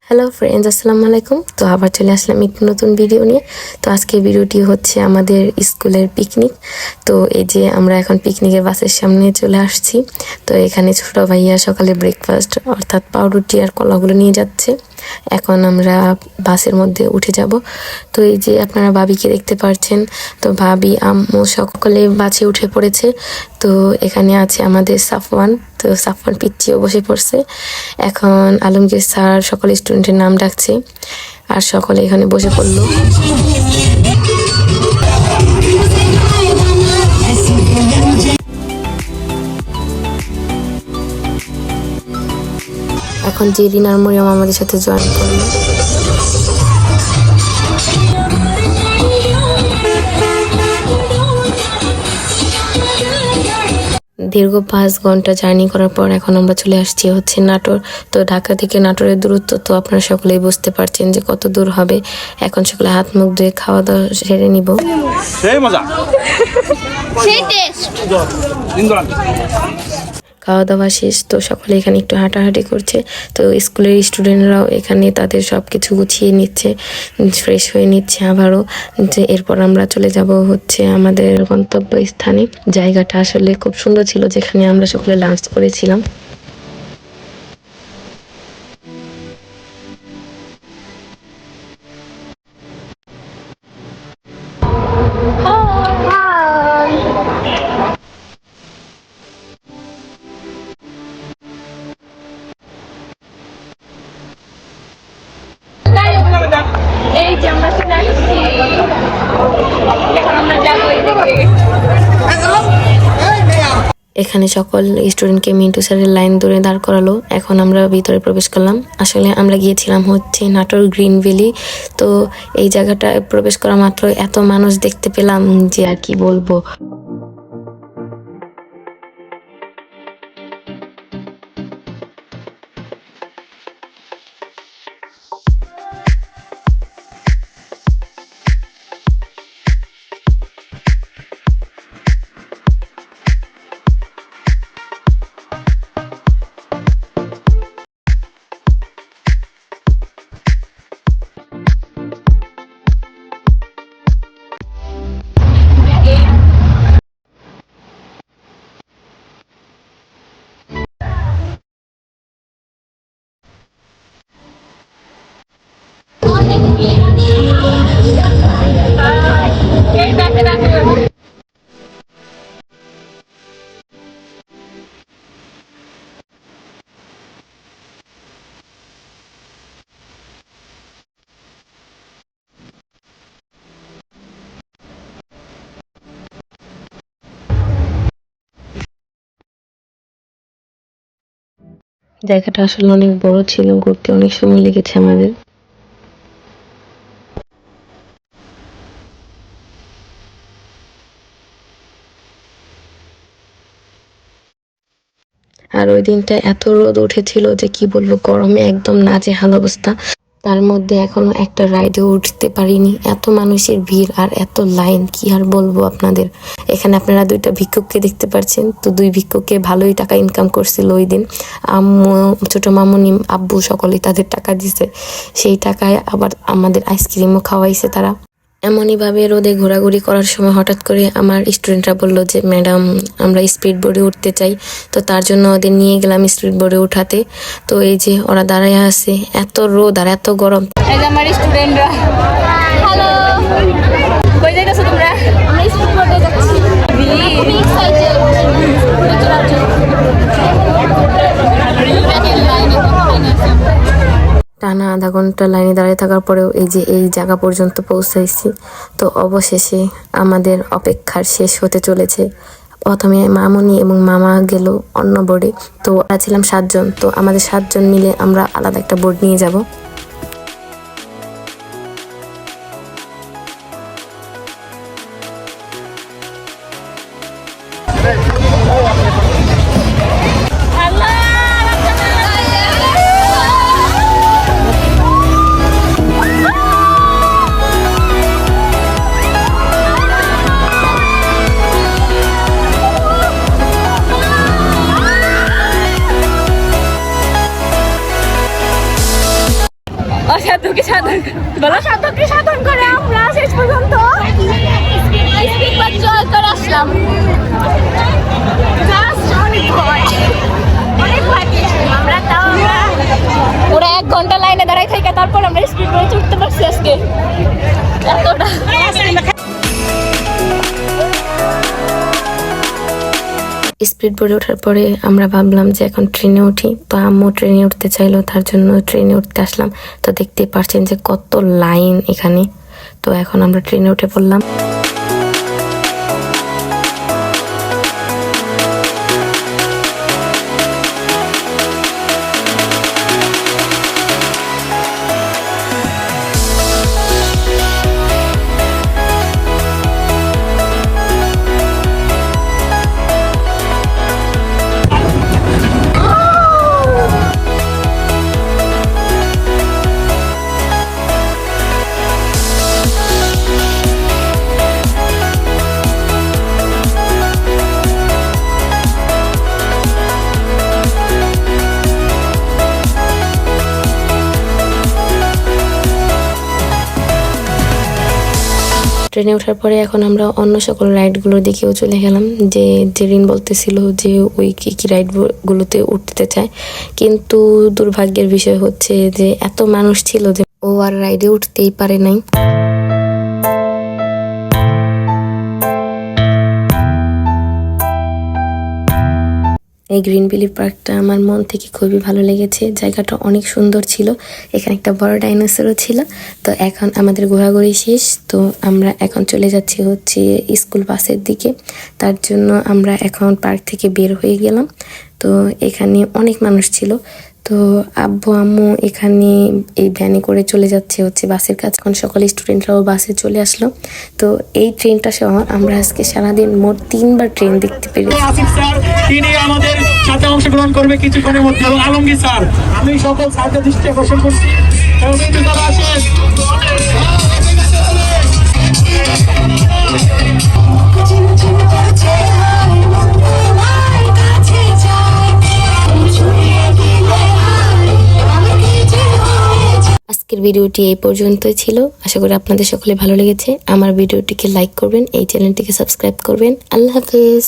Hello friends, আসসালামু আলাইকুম। তো আবার চলে আসলাম একটি নতুন ভিডিও নিয়ে। তো আজকের ভিডিওটি হচ্ছে আমাদের স্কুলের পিকনিক। তো এই যে আমরা এখন পিকনিকের বাসের সামনে চলে আসছি। তো এখানে ছোট ভাইয়া সকালে ব্রেকফাস্ট অর্থাৎ পাউরুটি আর কলাগুলো নিয়ে যাচ্ছে। এখন আমরা বাসের মধ্যে উঠে যাব। তো এই যে আপনারা ভাবিকে দেখতে পাচ্ছেন। তো ভাবি আম্মু সকলে বাসে উঠে পড়েছে। তো এখানে আছে আমাদের সাফওয়ান। তো সাফওয়ান পিচ্চিও বসে পড়ছে। এখন আলমগীর স্যার সকল স্টুডেন্টের নাম ডাকছে আর সকলে এখানে বসে পড়লো। এখন জেরিন আর মরিয়ম আমাদের সাথে জয়েন করলো। দীর্ঘ 5 ঘন্টা জার্নি করার পর এখন আমরা চলে আসছি হচ্ছে নাটোর। তো ঢাকা থেকে নাটোরের দূরত্ব তো আপনারা সকলেই বুঝতে পারছেন যে কত দূর হবে। এখন সকলে হাত মুখ ধুয়ে খাওয়া দাওয়া সেরে নিব। সেই মজা, সেই টেস্ট। খাওয়া দাওয়া শেষ, তো সকলে এখানে একটু হাঁটাহাঁটি করছে। তো স্কুলের স্টুডেন্টরাও এখানে তাদের সব কিছু গুছিয়ে নিচ্ছে, ফ্রেশ হয়ে নিচ্ছে আবারও। যে এরপর আমরা চলে যাব হচ্ছে আমাদের গন্তব্য স্থানে। জায়গাটা আসলে খুব সুন্দর ছিল, যেখানে আমরা সকলে লাঞ্চ করেছিলাম। এখানে সকল স্টুডেন্টকে মিন্টু স্যারের লাইন ধরে দাঁড় করালো। এখন আমরা ভিতরে প্রবেশ করলাম। আসলে আমরা গিয়েছিলাম হচ্ছে নাটোর গ্রিন ভ্যালি। তো এই জায়গাটায় প্রবেশ করা মাত্র এত মানুষ দেখতে পেলাম যে আর কি বলবো। জায়গাটা আসলে অনেক বড় ছিল, ঘুরতে অনেক সময় লেগেছে আমাদের। আর ওই দিনটা এত রোদ উঠেছিল যে কি বলবো, গরমে একদম নাজেহাল অবস্থা। তার মধ্যে এখনো একটা রাইডেও উঠতে পারিনি, এত মানুষের ভিড় আর এত লাইন, কি আর বলবো আপনাদের। এখানে আপনারা 2টা ভিক্ষুককে দেখতে পাচ্ছেন। তো 2 ভিক্ষুককে ভালোই টাকা ইনকাম করছিল ওই দিন। আম্মু, ছোট মামুনি, আব্বু সকলেই তাদের টাকা দিছে। সেই টাকায় আবার আমাদের আইসক্রিমও খাওয়াইছে তারা। এমনই ভাবে রোদে ঘোরাঘুরি করার সময় হঠাৎ করে আমার স্টুডেন্টরা বলল যে ম্যাডাম, আমরা স্পিড বোর্ডে উঠতে চাই। তো তার জন্য ওদের নিয়ে গেলাম স্পিড বোর্ডে উঠাতে। তো এই যে ওরা দাঁড়ায় আছে, এত রোদ আর এত গরম। এই যে আমার স্টুডেন্টরা। হ্যালো, কই যাইতাছো তোমরা? আমরা স্পিড বোর্ডে যাচ্ছি। খুবই এক্সাইটেড ঘোরার জন্য। টানা আধা ঘন্টা লাইনে দাঁড়িয়ে থাকার পরেও এই যে এই জায়গা পর্যন্ত পৌঁছাইছি। তো অবশেষে আমাদের অপেক্ষার শেষ হতে চলেছে। প্রথমে মামুনি এবং মামা গেল অন্য বোর্ডে। তো আমরা ছিলাম 7 জন। তো আমাদের 7 জন মিলে আমরা আলাদা একটা বোর্ড নিয়ে যাব। সাধ্যকে সাধন বলো, সাধ্যকে সাধন করে আমরা শেষ পর্যন্ত স্পিড জয় করে আসলাম। অনেক ভয় পেয়েছিলাম আমরা, তাও আমরা পুরো 1 ঘন্টা লাইনে দাঁড়াই থেকে তারপর আমরা স্পিড বোটে চড়তে পারছি আজকে। এতটা স্পিড বোর্ডে ওঠার পরে আমরা ভাবলাম যে এখন ট্রেনে উঠি, তো আম্মু ট্রেনে উঠতে চাইলো, তার জন্য ট্রেনে উঠতে আসলাম। তো দেখতেই পারছেন যে কত লাইন এখানে। তো এখন আমরা ট্রেনে উঠে পড়লাম। ট্রেনে ওঠার পরে এখন আমরা অন্য সকল রাইডগুলো দেখেও চলে গেলাম, যে জেরিন বলতেছিল যে ওই কি রাইডগুলোতে উঠতে চায়, কিন্তু দুর্ভাগ্যের বিষয় হচ্ছে যে এত মানুষ ছিল যে ও আর রাইডে উঠতেই পারে নাই। এই গ্রিন ভ্যালি পার্কটা আমার মন থেকে খুবই ভালো লেগেছে। জায়গাটা অনেক সুন্দর ছিল, এখানে একটা বড় ডাইনোসরও ছিল। তো এখন আমাদের ঘোরাঘুরি শেষ, তো আমরা এখন চলে যাচ্ছি হচ্ছে স্কুল বাসের দিকে। তার জন্য আমরা এখন পার্ক থেকে বের হয়ে গেলাম। তো এখানে অনেক মানুষ ছিল, তো আব্বু আম্মু এখানে এই ভ্যানে করে চলে যাচ্ছে হচ্ছে বাসের কাছে। এখন সকল স্টুডেন্টরাও বাসে চলে আসলো। তো এই ট্রেনটা সহ আমরা আজকে সারাদিন মোট 3বার ট্রেন দেখতে পেরেছি। আসিফ স্যার তিনি আমাদের সাথে অংশগ্রহণ করবে কিছুক্ষণের মধ্যে, এবং আলমগীর স্যার, আমি সকল স্যারদের দৃষ্টি আকর্ষণ করছি এবং একটু তারা আসেন। আজকের ভিডিওটি এই পর্যন্তই ছিল। আশা করি আপনাদের সকলে ভালো লেগেছে। আমার ভিডিওটিকে লাইক করবেন, এই চ্যানেলটিকে সাবস্ক্রাইব করবেন। আল্লাহ হাফেজ।